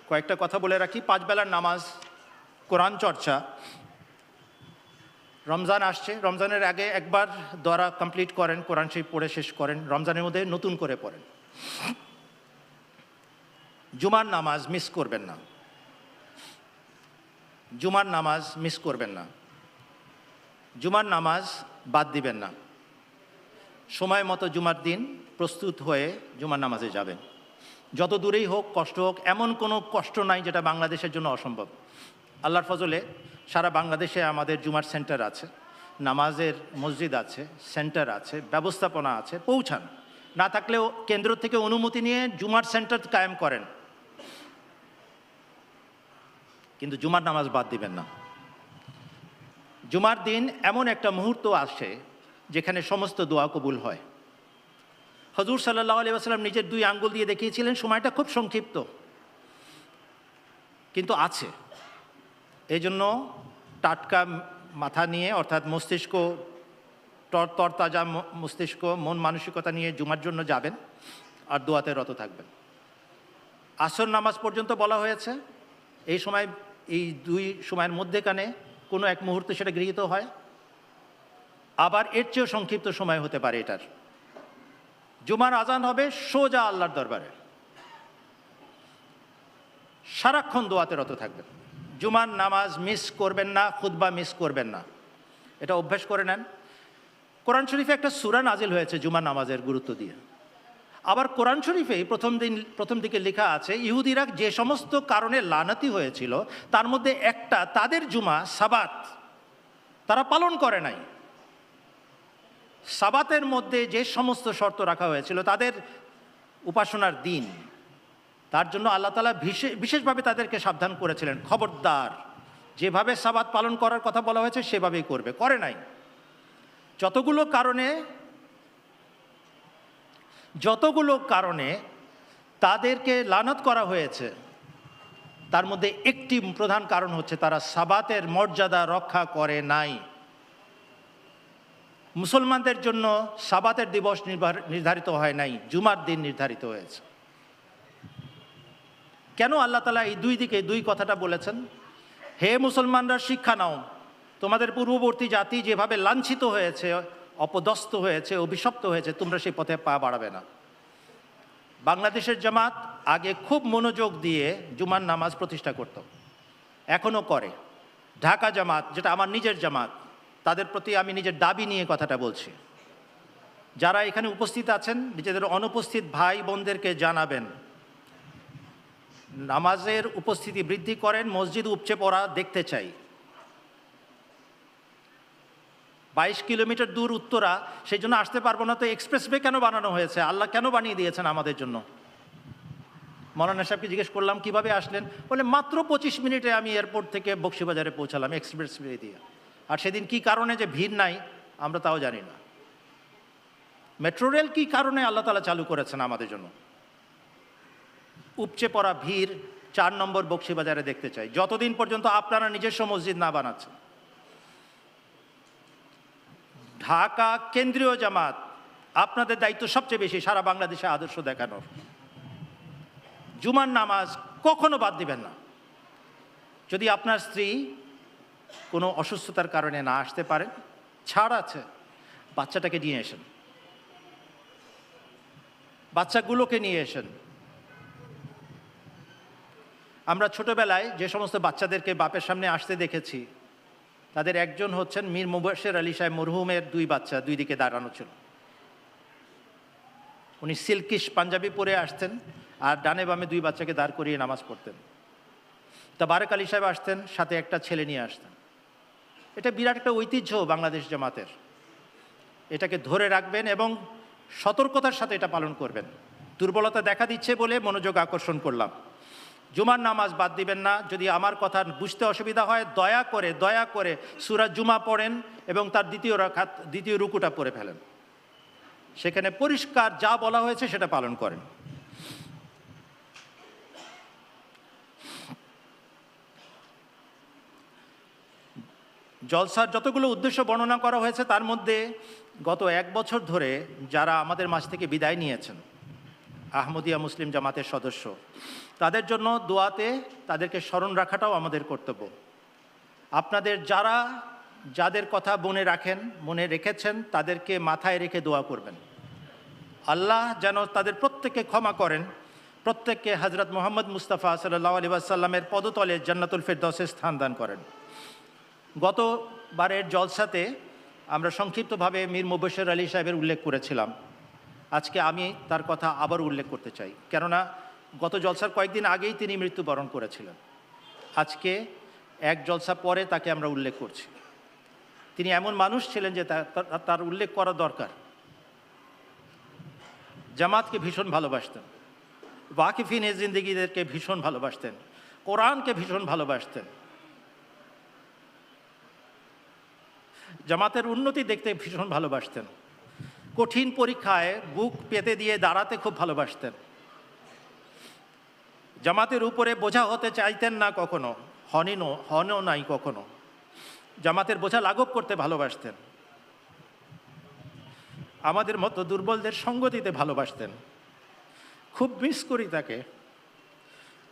কয়েকটা কথা বলে রাখি। 5 বেলার নামাজ, কোরআন চর্চা। রমজান আসছে, রমজানের আগে একবার দরা কমপ্লিট করেন, কোরআন শরীফ পড়ে শেষ করেন। রমজানের মধ্যে নতুন করে পড়েন। জুমার নামাজ মিস করবেন না, জুমার নামাজ মিস করবেন না, জুমার নামাজ বাদ দিবেন না। সময় মতো জুমার দিন প্রস্তুত হয়ে জুমার নামাজে যাবেন। যত দূরেই হোক, কষ্ট হোক, এমন কোনো কষ্ট নাই যেটা বাংলাদেশের জন্য অসম্ভব। আল্লাহর ফজলে সারা বাংলাদেশে আমাদের জুমার সেন্টার আছে, নামাজের মসজিদ আছে, সেন্টার আছে, ব্যবস্থাপনা আছে। পৌঁছান, না থাকলেও কেন্দ্র থেকে অনুমতি নিয়ে জুমার সেন্টার কায়েম করেন, কিন্তু জুমার নামাজ বাদ দিবেন না। জুমার দিন এমন একটা মুহূর্ত আসে যেখানে সমস্ত দোয়া কবুল হয়। হুজুর সাল্লাল্লাহু আলাইহি ওয়াসাল্লাম নিজের 2 আঙ্গুল দিয়ে দেখিয়েছিলেন। সময়টা খুব সংক্ষিপ্ত, কিন্তু আছে। এই জন্য টাটকা মাথা নিয়ে, অর্থাৎ মস্তিষ্ক তরতাজা মস্তিষ্ক, মন মানসিকতা নিয়ে জুমার জন্য যাবেন আর দোয়াতে রত থাকবেন। আসর নামাজ পর্যন্ত বলা হয়েছে। এই সময় এই দুই সময়ের মধ্যেখানে কোনো এক মুহূর্তে সেটা গৃহীত হয়, আবার এর চেয়েও সংক্ষিপ্ত সময় হতে পারে এটার। জুমার আজান হবে সোজা আল্লাহর দরবারে, সারাক্ষণ দোয়াতে রত থাকবেন। জুমার নামাজ মিস করবেন না, খুতবা মিস করবেন না, এটা অভ্যাস করে নেন। কোরআন শরীফে একটা সূরা নাজিল হয়েছে জুমার নামাজের গুরুত্ব দিয়ে। আবার কোরআন শরীফেই প্রথম দিকে লেখা আছে ইহুদিরা যে সমস্ত কারণে লানাতি হয়েছিল তার মধ্যে একটা তাদের জুমা সাবাত তারা পালন করে নাই। সাবাতের মধ্যে যে সমস্ত শর্ত রাখা হয়েছিল তাদের উপাসনার দিন, তার জন্য আল্লাহ তাআলা বিশেষভাবে তাদেরকে সাবধান করেছিলেন, খবরদার যেভাবে সাবাত পালন করার কথা বলা হয়েছে সেভাবেই করবে, করে নাই। যতগুলো কারণে তাদেরকে লানত করা হয়েছে তার মধ্যে একটি প্রধান কারণ হচ্ছে তারা সাবাতের মর্যাদা রক্ষা করে নাই। মুসলমানদের জন্য সাবাতের দিবস নির্ধারিত হয় নাই, জুমার দিন নির্ধারিত হয়েছে। কেন আল্লাহ তাআলা এই দুই দিকে দুই কথাটা বলেছেন? হে মুসলমানরা, শিক্ষা নাও, তোমাদের পূর্ববর্তী জাতি যেভাবে লাঞ্ছিত হয়েছে, অপদস্থ হয়েছে, অভিশপ্ত হয়েছে, তোমরা সেই পথে পা বাড়াবে না। বাংলাদেশের জামাত আগে খুব মনোযোগ দিয়ে জুমার নামাজ প্রতিষ্ঠা করত, এখনও করে। ঢাকা জামাত, যেটা আমার নিজের জামাত, তাদের প্রতি আমি নিজের দাবি নিয়ে কথাটা বলছি। যারা এখানে উপস্থিত আছেন নিজেদের অনুপস্থিত ভাই বোনদেরকে জানাবেন, নামাজের উপস্থিতি বৃদ্ধি করেন, মসজিদ উপচে পড়া দেখতে চাই। 22 কিলোমিটার দূর উত্তরা, সেই জন্য আসতে পারবো না, তো এক্সপ্রেসওয়ে কেন বানানো হয়েছে? আল্লাহ কেন বানিয়ে দিয়েছেন আমাদের জন্য? মৌলানা সাহেবকে জিজ্ঞেস করলাম কিভাবে আসলেন, বলে মাত্র 25 মিনিটে আমি এয়ারপোর্ট থেকে বকশীবাজারে পৌঁছালাম এক্সপ্রেসওয়ে দিয়ে। আর সেদিন কি কারণে যে ভিড় নাই আমরা তাও জানি না। মেট্রো রেল কী কারণে আল্লাহ তাআলা চালু করেছেন আমাদের জন্য? উপচে পড়া ভিড় 4 নম্বর বকশীবাজারে দেখতে চাই, যতদিন পর্যন্ত আপনারা নিজস্ব মসজিদ না বানাচ্ছেন। ঢাকা কেন্দ্রীয় জামাত, আপনাদের দায়িত্ব সবচেয়ে বেশি সারা বাংলাদেশে আদর্শ দেখানোর। জুমার নামাজ কখনো বাদ দিবেন না। যদি আপনার স্ত্রী কোনো অসুস্থতার কারণে না আসতে পারেন, ছাড় আছে, বাচ্চাটাকে নিয়ে এসেন, বাচ্চাগুলোকে নিয়ে এসেন। আমরা ছোটবেলায় যে সমস্ত বাচ্চাদেরকে বাপের সামনে আসতে দেখেছি, তাদের একজন হচ্ছেন মীর মুবাশশির আলী সাহেব মরহুমের 2 বাচ্চা, 2 দিকে দাঁড়ানো ছিল। উনি সিল্কিশ পাঞ্জাবি পরে আসতেন আর ডানে বামে 2 বাচ্চাকে দাঁড় করিয়ে নামাজ পড়তেন। তাবারেক আলী সাহেব আসতেন, সাথে একটা ছেলে নিয়ে আসতেন। এটা বিরাট একটা ঐতিহ্য বাংলাদেশ জামাতের। এটাকে ধরে রাখবেন এবং সতর্কতার সাথে এটা পালন করবেন। দুর্বলতা দেখা দিচ্ছে বলে মনোযোগ আকর্ষণ করলাম। জুমার নামাজ বাদ দিবেন না। যদি আমার কথা বুঝতে অসুবিধা হয়, দয়া করে সূরা জুমা পড়েন এবং তার দ্বিতীয় রুকুটা পড়ে ফেলেন। সেখানে পরিষ্কার যা বলা হয়েছে সেটা পালন করেন। জলসার যতগুলো উদ্দেশ্য বর্ণনা করা হয়েছে তার মধ্যে গত 1 বছর ধরে যারা আমাদের মাঝ থেকে বিদায় নিয়েছেন, আহমদিয়া মুসলিম জামাতের সদস্য, তাদের জন্য দোয়াতে তাদেরকে স্মরণ রাখাটাও আমাদের কর্তব্য। আপনাদের যাদের কথা মনে রেখেছেন তাদেরকে মাথায় রেখে দোয়া করবেন। আল্লাহ যেন তাদের প্রত্যেককে ক্ষমা করেন, প্রত্যেককে হযরত মুহাম্মদ মুস্তাফা সাল্লাল্লাহু আলাইহি ওয়াসাল্লামের পদতলে জান্নাতুল ফেরদাউসে স্থান দান করেন। গতবারের জলসাতে আমরা সংক্ষিপ্তভাবে মীর মুবাশশির আলী সাহেবের উল্লেখ করেছিলাম। আজকে আমি তার কথা আবার উল্লেখ করতে চাই, কেননা গত জলসার কয়েকদিন আগেই তিনি মৃত্যুবরণ করেছিলেন। আজকে 1 জলসা পরে তাকে আমরা উল্লেখ করছি। তিনি এমন মানুষ ছিলেন যে তার উল্লেখ করা দরকার। জামাতকে ভীষণ ভালোবাসতেন, ওয়াকিফিন জিন্দেগীদেরকে ভীষণ ভালোবাসতেন, কোরআনকে ভীষণ ভালোবাসতেন, জামাতের উন্নতি দেখতে ভীষণ ভালোবাসতেন, কঠিন পরীক্ষায় বুক পেতে দিয়ে দাঁড়াতে খুব ভালোবাসতেন, জামাতের উপরে বোঝা হতে চাইতেন না কখনো, হনও নাই কখনো, জামাতের বোঝা লাঘব করতে ভালোবাসতেন, আমাদের মতো দুর্বলদের সঙ্গ দিতে ভালোবাসতেন। খুব মিস করি তাকে,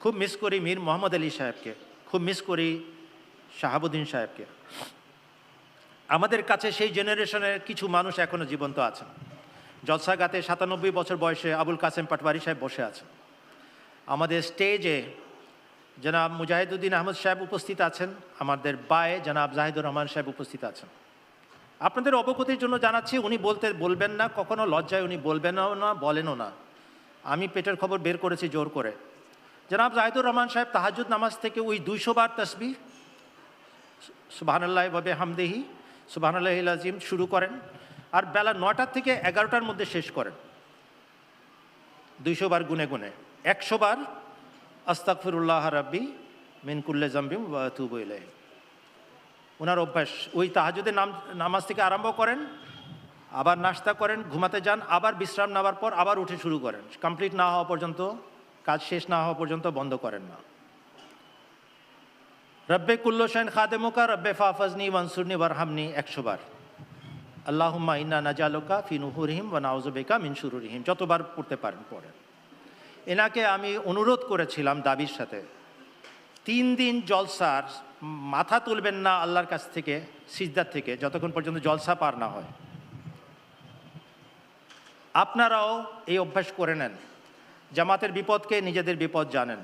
খুব মিস করি মীর মোহাম্মদ আলী সাহেবকে, খুব মিস করি শাহাবুদ্দিন সাহেবকে। আমাদের কাছে সেই জেনারেশনের কিছু মানুষ এখনও জীবন্ত আছেন। জলসাগাতে ৯৭ বছর বয়সে আবুল কাসেম পাটওয়ারি সাহেব বসে আছেন। আমাদের স্টেজে জনাব মুজাহিদুদ্দিন আহমদ সাহেব উপস্থিত আছেন, আমাদের বায়ে জনাব জাহিদুর রহমান সাহেব উপস্থিত আছেন। আপনাদের অবগতির জন্য জানাচ্ছি, উনি বলবেন না, কখনো লজ্জায় উনি বলবেনও না, বলেনও না। আমি পেটের খবর বের করেছি জোর করে। জনাব জাহিদুর রহমান সাহেব তাহাজ্জুদ নামাজ থেকে ওই ২০০ বার তাসবিহ সুবহানাল্লাহি ওয়া বিহামদিহি সুবহানাল্লাহিল আযীম শুরু করেন, আর বেলা ৯টা থেকে ১১টার মধ্যে শেষ করেন ২০০ বার গুনে গুনে। ১০০ বার আস্তাগফিরুল্লাহ রাব্বি মিন কুল্লি যামবিন ওয়া আতুবু ইলাইহি। ওনার অভ্যাস, ওই তাহাজ্জুদের নামাজ থেকে আরম্ভ করেন, আবার নাস্তা করেন, ঘুমাতে যান, আবার বিশ্রাম নেওয়ার পর আবার উঠে শুরু করেন, কমপ্লিট না হওয়া পর্যন্ত, কাজ শেষ না হওয়া পর্যন্ত বন্ধ করেন না। রব্বে কুল্লু শাইন খাদেমুকা রব্বে ফাহফাজনি ওয়ানসুরনি ওয়ারহামনি ১০০ বার। আল্লাহুম্মা ইন্না নাজালুকা ফি নুহুরিহিম ওয়া নাউযু বিকা মিন শুরুরিহিম, যতবার পড়তে পারেন পড়েন। এনাকে আমি অনুরোধ করেছিলাম দাবির সাথে, ৩ দিন জলসার মাথা তুলবেন না আল্লাহর কাছ থেকে, সিজদার থেকে, যতক্ষণ পর্যন্ত জলসা পার না হয়। আপনারাও এই অভ্যাস করে নেন, জামাতের বিপদকে নিজেদের বিপদ জানেন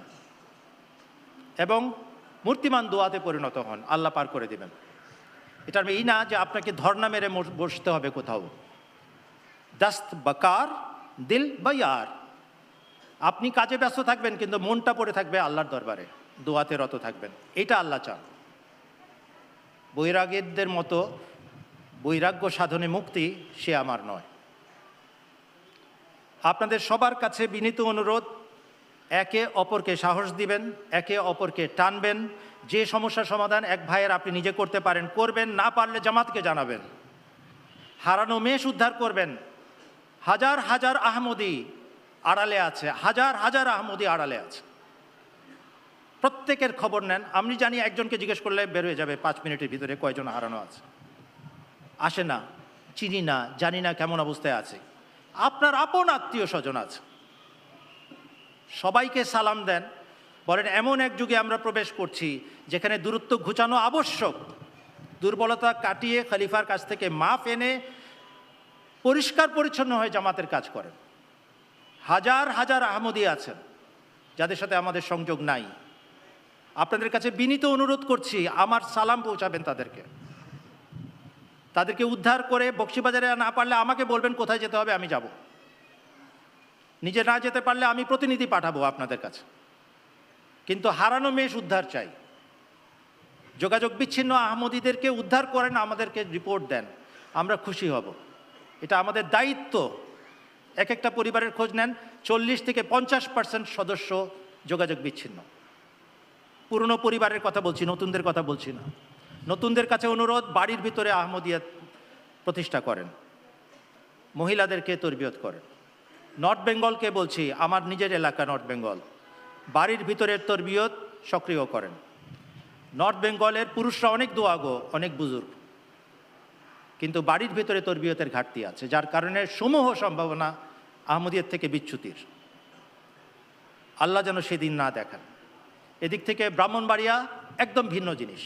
এবং মূর্তিমান দোয়াতে পরিণত হন, আল্লাহ পার করে দেবেন। এটার এই না যে আপনাকে ধর্ণা মেরে বসতে হবে কোথাও। দাস্ত বাকার দিল বায়ার, আপনি কাজে ব্যস্ত থাকবেন কিন্তু মনটা পড়ে থাকবে আল্লাহর দরবারে, দোয়াতে রত থাকবেন, এটা আল্লাহ চান। বৈরাগীদের মতো বৈরাগ্য সাধনে মুক্তি সে আমার নয়। আপনাদের সবার কাছে বিনীত অনুরোধ, একে অপরকে সাহস দিবেন, একে অপরকে টানবেন। যে সমস্যার সমাধান এক ভাইয়ের আপনি নিজে করতে পারেন করবেন, না পারলে জামাতকে জানাবেন। হারানো মেষ উদ্ধার করবেন। হাজার হাজার আহমদি আড়ালে আছে, হাজার হাজার আহমদি আড়ালে আছে, প্রত্যেকের খবর নেন। আমি জানি একজনকে জিজ্ঞেস করলে বের হয়ে যাবে ৫ মিনিটের ভিতরে কয়জন হারানো আছে। আসে না, চিনি না, জানি না কেমন অবস্থায় আছে। আপনার আপন আত্মীয় স্বজন আছে, সবাইকে সালাম দেন। বলেন এমন এক যুগে আমরা প্রবেশ করছি যেখানে দূরত্ব ঘুচানো আবশ্যক। দুর্বলতা কাটিয়ে খলিফার কাছ থেকে মাফ এনে পরিষ্কার পরিচ্ছন্ন হয়ে জামাতের কাজ করেন। হাজার হাজার আহমদি আছেন যাদের সাথে আমাদের সংযোগ নাই। আপনাদের কাছে বিনীত অনুরোধ করছি, আমার সালাম পৌঁছাবেন তাদেরকে উদ্ধার করে। বকশিবাজারে না পারলে আমাকে বলবেন কোথায় যেতে হবে, আমি যাব। নিজে না যেতে পারলে আমি প্রতিনিধি পাঠাবো আপনাদের কাছে। কিন্তু হারানো মেষ উদ্ধার চাই। যোগাযোগ বিচ্ছিন্ন আহমদীদেরকে উদ্ধার করেন, আমাদেরকে রিপোর্ট দেন, আমরা খুশি হব। এটা আমাদের দায়িত্ব। এক একটা পরিবারের খোঁজ নেন, 40 থেকে 50% সদস্য যোগাযোগ বিচ্ছিন্ন। পুরনো পরিবারের কথা বলছি, নতুনদের কথা বলছি না। নতুনদের কাছে অনুরোধ, বাড়ির ভিতরে আহমদিয়া প্রতিষ্ঠা করেন, মহিলাদেরকে তরবিয়ত করেন। নর্থ বেঙ্গলকে বলছি, আমার নিজের এলাকা নর্থ বেঙ্গল, বাড়ির ভিতরের তরবিয়ত সক্রিয় করেন। নর্থ বেঙ্গলের পুরুষরা অনেক দোয়াগো, অনেক বুজুর্গ, কিন্তু বাড়ির ভিতরে তরবিয়তের ঘাটতি আছে, যার কারণে সমূহ সম্ভাবনা আহমদিয়ার থেকে বিচ্যুতির। আল্লাহ যেন সেদিন না দেখান। এদিক থেকে ব্রাহ্মণবাড়িয়া একদম ভিন্ন জিনিস,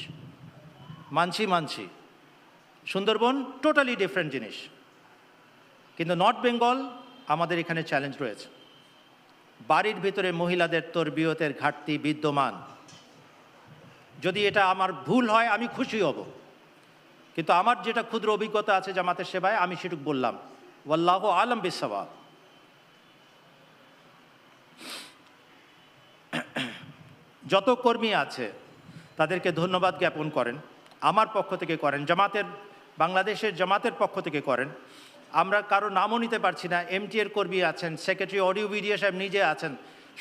মানছি। সুন্দরবন টোটালি ডিফারেন্ট জিনিস। কিন্তু নর্থ বেঙ্গল আমাদের এখানে চ্যালেঞ্জ রয়েছে। বাড়ির ভিতরে মহিলাদের তরবিয়তের ঘাটতি বিদ্যমান। যদি এটা আমার ভুল হয় আমি খুশি হব, কিন্তু আমার যেটা ক্ষুদ্র অভিজ্ঞতা আছে জামাতের সেবায়, আমি সেটুকু বললাম। ওয়াল্লাহু আলাম বিসসাওয়াব। যত কর্মী আছে তাদেরকে ধন্যবাদ জ্ঞাপন করেন, আমার পক্ষ থেকে করেন, বাংলাদেশের জামাতের পক্ষ থেকে করেন। আমরা কারো নামও নিতে পারছি না। এমটিএর কর্মী আছেন, সেক্রেটারি অডিও ভিডিও সাহেব নিজে আছেন,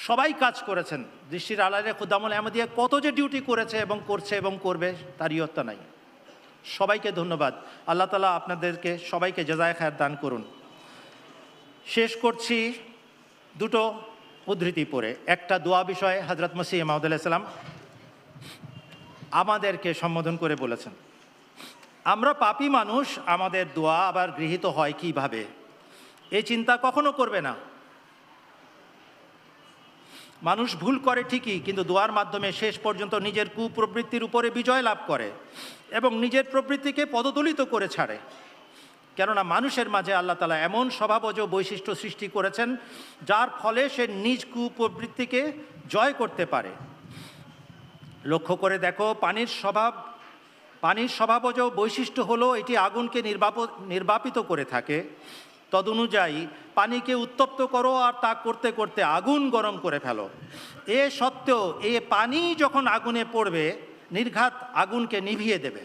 সবাই কাজ করেছেন। দৃষ্টির আড়ালে খুদামুল আহমদিয়া কত যে ডিউটি করেছে এবং করছে এবং করবে তার ইয়ত্তা নাই। সবাইকে ধন্যবাদ। আল্লাহ তাআলা আপনাদেরকে সবাইকে জাযায়ে খায়ের দান করুন। শেষ করছি দুটো উদ্ধৃতি পড়ে। একটা দোয়া বিষয়ে হযরত মসিহ মাউদ আলাইহিস সালাম আমাদেরকে সম্বোধন করে বলেছেন, আমরা পাপী মানুষ, আমাদের দোয়া আবার গৃহীত হয় কিভাবে, এই চিন্তা কখনো করবে না। মানুষ ভুল করে ঠিকই, কিন্তু দোয়ার মাধ্যমে শেষ পর্যন্ত নিজের কুপ্রবৃত্তির উপরে বিজয় লাভ করে এবং নিজের প্রবৃত্তিকে পদদলিত করে ছাড়ে। কেননা মানুষের মাঝে আল্লাহ তাআলা এমন স্বভাবজ বৈশিষ্ট্য সৃষ্টি করেছেন যার ফলে সে নিজ কুপ্রবৃত্তিকে জয় করতে পারে। লক্ষ্য করে দেখো, পানির স্বভাবজ বৈশিষ্ট্য হলো এটি আগুনকে নির্বাপিত করে থাকে। তদনুযায়ী পানিকে উত্তপ্ত করো আর তা করতে করতে আগুন গরম করে ফেলো। এ সত্ত্বেও এ পানি যখন আগুনে পড়বে নির্ঘাত আগুনকে নিভিয়ে দেবে।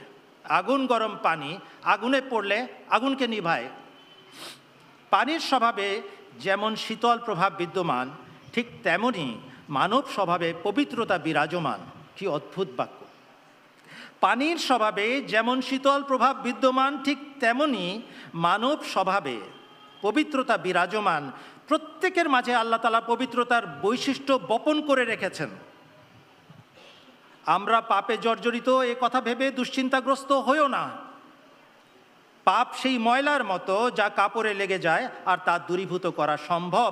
আগুন গরম পানি আগুনে পড়লে আগুনকে নিভায়। পানির স্বভাবে যেমন শীতল প্রভাব বিদ্যমান, ঠিক তেমনি মানব স্বভাবে পবিত্রতা বিরাজমান। কি অদ্ভুত বাক্য! পানির স্বভাবে যেমন শীতল প্রভাব বিদ্যমান, ঠিক তেমনি মানব স্বভাবে পবিত্রতা বিরাজমান। প্রত্যেকের মাঝে আল্লাহ তাআলা পবিত্রতার বৈশিষ্ট্য বপন করে রেখেছেন। আমরা পাপে জর্জরিত এ কথা ভেবে দুশ্চিন্তাগ্রস্ত হইও না। পাপ সেই ময়লার মতো যা কাপড়ে লেগে যায় আর তা দূরীভূত করা সম্ভব।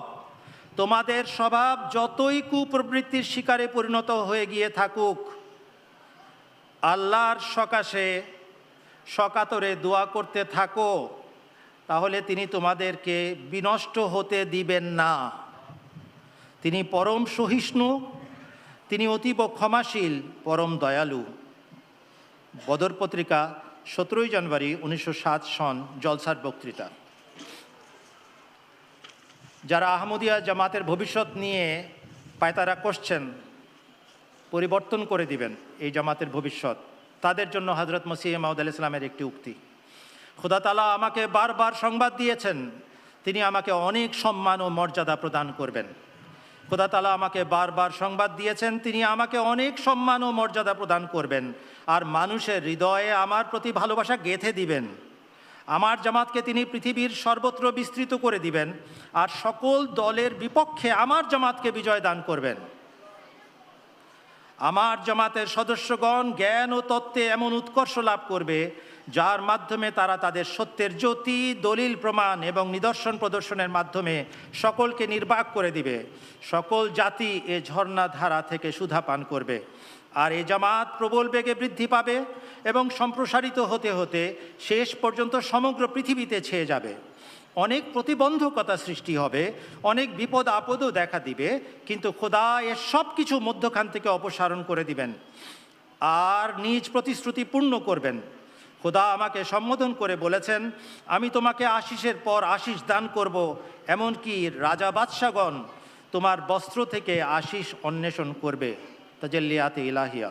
তোমাদের স্বভাব যতই কুপ্রবৃত্তির শিকারে পরিণত হয়ে গিয়ে থাকুক, আল্লাহর সকাশে সকাতরে দোয়া করতে থাকো, তাহলে তিনি তোমাদেরকে বিনষ্ট হতে দিবেন না। তিনি পরম সহিষ্ণু, তিনি অতীব ক্ষমাশীল, পরম দয়ালু। বদর পত্রিকা 17 জানুয়ারি 1907 সন, জলসার বক্তৃতা। যারা আহমদিয়া জামাতের ভবিষ্যৎ নিয়ে পায়তারা করছেন, পরিবর্তন করে দিবেন এই জামাতের ভবিষ্যৎ, তাদের জন্য হযরত মসিহ মাউদ আলাইহিস সালামের একটি উক্তি। খোদা তাআলা আমাকে বারবার সংবাদ দিয়েছেন তিনি আমাকে অনেক সম্মান ও মর্যাদা প্রদান করবেন। খোদা তাআলা আমাকে বারবার সংবাদ দিয়েছেন তিনি আমাকে অনেক সম্মান ও মর্যাদা প্রদান করবেন, আর মানুষের হৃদয়ে আমার প্রতি ভালোবাসা গেঁথে দিবেন। আমার জামাতকে তিনি পৃথিবীর সর্বত্র বিস্তৃত করে দিবেন, আর সকল দলের বিপক্ষে আমার জামাতকে বিজয় দান করবেন। আমার জামাতের সদস্যগণ জ্ঞান ও তত্ত্বে এমন উৎকর্ষ লাভ করবে যার মাধ্যমে তারা তাদের সত্যের জ্যোতি, দলিল প্রমাণ এবং নিদর্শন প্রদর্শনের মাধ্যমে সকলকে নির্বাক করে দিবে। সকল জাতি এ ঝর্ণা ধারা থেকে সুধা পান করবে, আর এ জামাত প্রবল বেগে বৃদ্ধি পাবে এবং সম্প্রসারিত হতে হতে শেষ পর্যন্ত সমগ্র পৃথিবীতে ছেয়ে যাবে। অনেক প্রতিবন্ধকতা সৃষ্টি হবে, অনেক বিপদ আপদও দেখা দিবে, কিন্তু খোদা এর সব কিছু মধ্যখান থেকে অপসারণ করে দিবেন আর নিজ প্রতিশ্রুতি পূর্ণ করবেন। খোদা আমাকে সম্বোধন করে বলেছেন, আমি তোমাকে আশিসের পর আশিস দান করব, এমনকি রাজা বাদশাগণ তোমার বস্ত্র থেকে আশিস অন্বেষণ করবে। তাজাল্লিয়াতে ইলাহিয়া।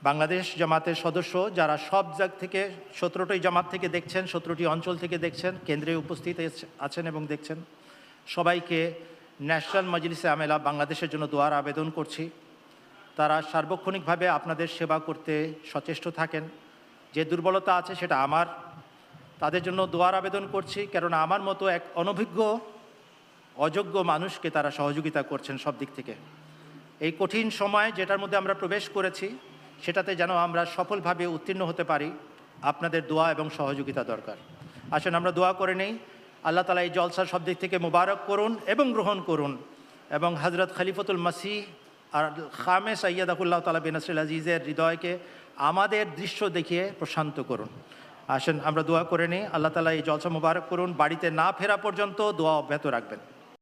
বাংলাদেশ জামাতের সদস্য যারা সব জায়গা থেকে 17টি জামাত থেকে দেখছেন, 17টি অঞ্চল থেকে দেখছেন, কেন্দ্রে উপস্থিত আছেন এবং দেখছেন, সবাইকে ন্যাশনাল মজলিসে আমেলা বাংলাদেশের জন্য দোয়ার আবেদন করছি। তারা সার্বক্ষণিকভাবে আপনাদের সেবা করতে সচেষ্ট থাকেন। যে দুর্বলতা আছে সেটা আমার, তাদের জন্য দোয়ার আবেদন করছি, কেননা আমার মতো এক অনভিজ্ঞ অযোগ্য মানুষকে তারা সহযোগিতা করছেন সব দিক থেকে। এই কঠিন সময় যেটার মধ্যে আমরা প্রবেশ করেছি সেটাতে যেন আমরা সফলভাবে উত্তীর্ণ হতে পারি, আপনাদের দোয়া এবং সহযোগিতা দরকার। আসেন আমরা দোয়া করে নেই। আল্লাহ তাআলা এই জলসা সব দিক থেকে মুবারক করুন এবং গ্রহণ করুন, এবং হযরত খলিফাতুল মসিহ আর খামেস আইয়াদাহুল্লাহ তাআলা বিনাসরিল আজিজের হৃদয়কে আমাদের দৃশ্য দেখিয়ে প্রশান্ত করুন। আসেন আমরা দোয়া করে নিই। আল্লাহ তাআলা এই জলসা মুবারক করুন। বাড়িতে না ফেরা পর্যন্ত দোয়া অব্যাহত রাখবেন।